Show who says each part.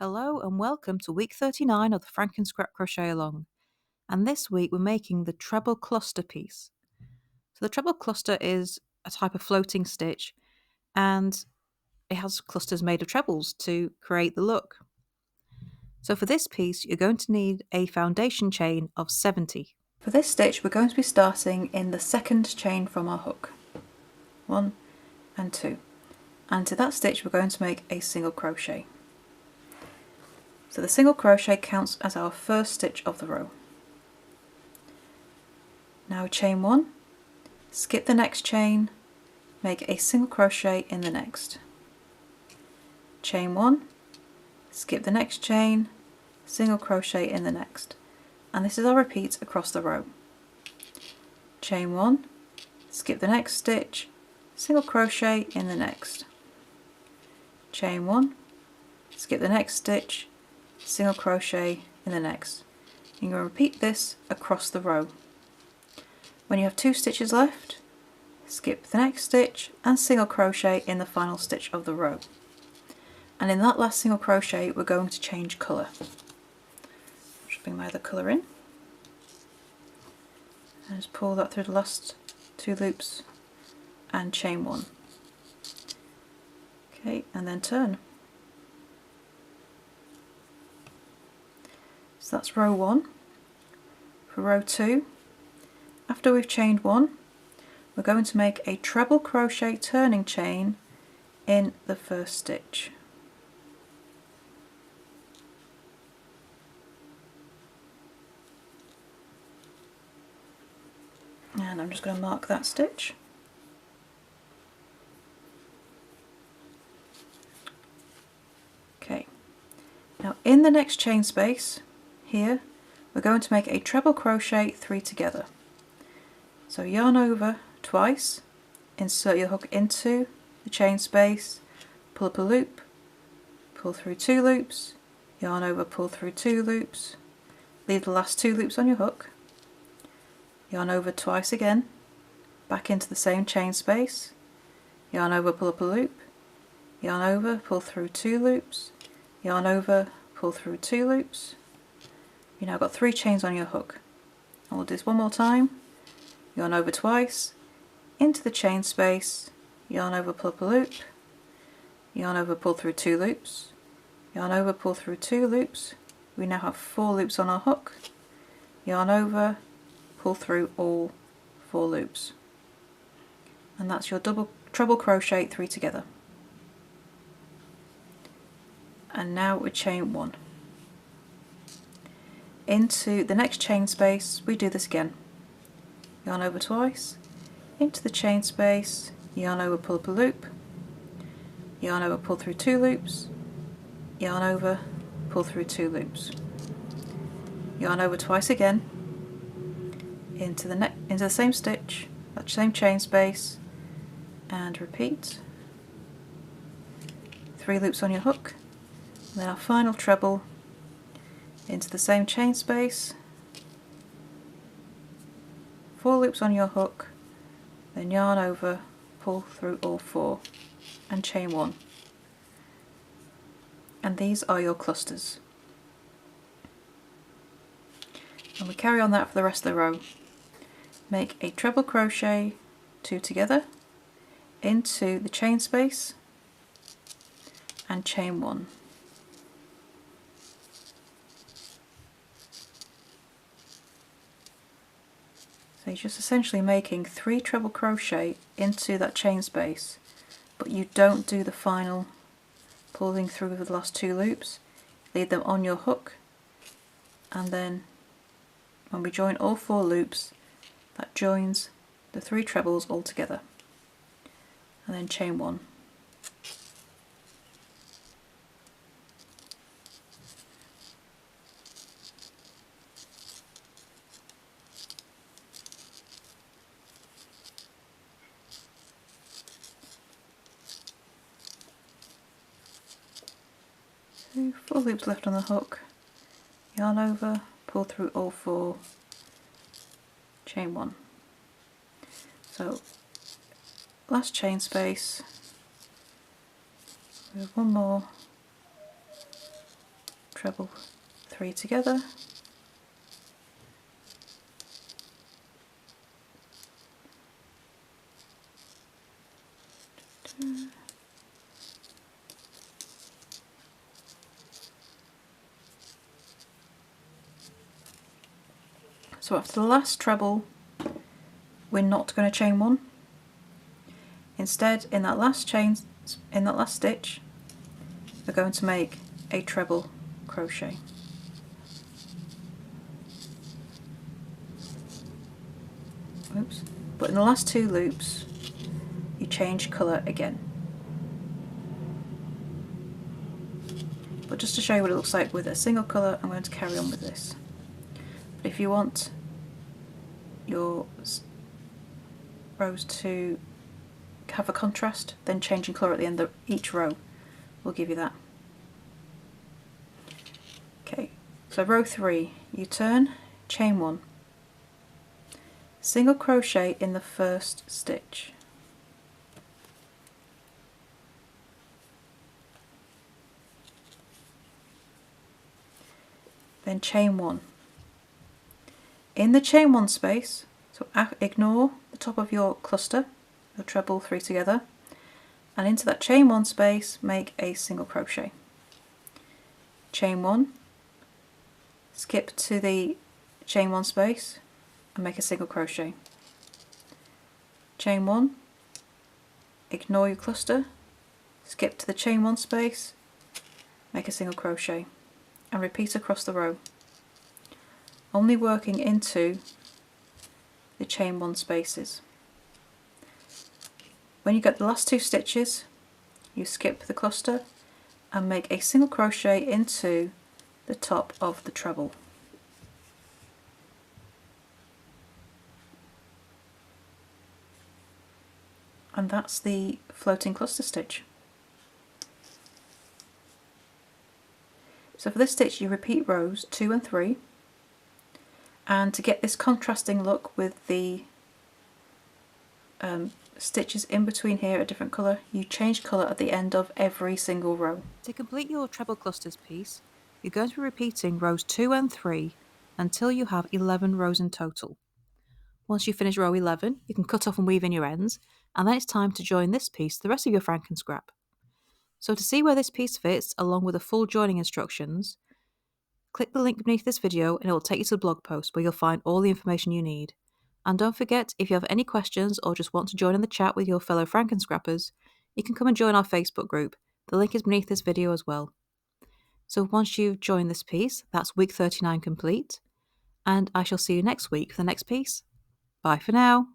Speaker 1: Hello and welcome to week 39 of the FrankenScrap Crochet Along, and this week we're making the treble cluster piece. So the treble cluster is a type of floating stitch and it has clusters made of trebles to create the look. So for this piece you're going to need a foundation chain of 70. For this stitch we're going to be starting in the second chain from our hook. 1 and 2. And to that stitch we're going to make a single crochet. So the single crochet counts as our first stitch of the row. Now chain 1, skip the next chain, make a single crochet in the next. Chain 1, skip the next chain, single crochet in the next. And this is our repeat across the row. Chain 1, skip the next stitch, single crochet in the next. Chain 1, skip the next stitch, single crochet in the next. And you're going to repeat this across the row. When you have 2 stitches left, skip the next stitch and single crochet in the final stitch of the row. And in that last single crochet we're going to change colour. Just bring my other colour in and just pull that through the last 2 loops and chain 1. Okay, and then turn. So that's row 1. For row 2, after we've chained 1, we're going to make a treble crochet turning chain in the first stitch. And I'm just going to mark that stitch. Okay, now in the next chain space here we're going to make a treble crochet 3 together. So yarn over twice, insert your hook into the chain space, pull up a loop, pull through 2 loops, yarn over, pull through 2 loops, leave the last 2 loops on your hook, yarn over twice again, back into the same chain space, yarn over, pull up a loop, yarn over, pull through 2 loops, yarn over, pull through 2 loops. You've now got 3 chains on your hook. And we'll do this one more time. Yarn over twice, into the chain space, yarn over, pull up a loop, yarn over, pull through 2 loops, yarn over, pull through 2 loops. We now have 4 loops on our hook, yarn over, pull through all 4 loops. And that's your treble crochet 3 together. And now we chain 1. Into the next chain space we do this again. Yarn over twice, into the chain space, yarn over, pull up a loop, yarn over, pull through 2 loops, yarn over, pull through 2 loops, yarn over twice again, into the same stitch, that same chain space, and repeat. 3 loops on your hook, and then our final treble, into the same chain space, 4 loops on your hook, then yarn over, pull through all 4 and chain 1. And these are your clusters. And we carry on that for the rest of the row. Make a treble crochet 2 together into the chain space and chain 1. So you're just essentially making 3 treble crochet into that chain space, but you don't do the final pulling through the last 2 loops. Leave them on your hook, and then when we join all 4 loops, that joins the 3 trebles all together, and then chain 1. So 4 loops left on the hook, yarn over, pull through all 4, chain 1. So last chain space, we have 1 more, treble 3 together. So after the last treble, we're not going to chain one. Instead, in that last stitch, we're going to make a treble crochet. Oops. But in the last 2 loops, you change colour again. But just to show you what it looks like with a single colour, I'm going to carry on with this. But if you want your rows to have a contrast, then changing colour at the end of each row will give you that. Okay, so row 3, you turn, chain 1, single crochet in the first stitch, then chain 1. In the chain 1 space, so ignore the top of your cluster, your treble 3 together, and into that chain 1 space make a single crochet. Chain 1, skip to the chain 1 space and make a single crochet. Chain 1, ignore your cluster, skip to the chain 1 space, make a single crochet, and repeat across the row, only working into the chain 1 spaces. When you get the last 2 stitches, you skip the cluster and make a single crochet into the top of the treble. And that's the floating cluster stitch. So for this stitch you repeat rows 2 and 3, and to get this contrasting look with the stitches in between here a different colour, you change colour at the end of every single row. To complete your treble clusters piece, you're going to be repeating rows 2 and 3 until you have 11 rows in total. Once you finish row 11, you can cut off and weave in your ends, and then it's time to join this piece to the rest of your FrankenScrap. So to see where this piece fits, along with the full joining instructions, click the link beneath this video and it will take you to the blog post where you'll find all the information you need. And don't forget, if you have any questions or just want to join in the chat with your fellow FrankenScrappers, you can come and join our Facebook group. The link is beneath this video as well. So once you've joined this piece, that's week 39 complete, and I shall see you next week for the next piece. Bye for now.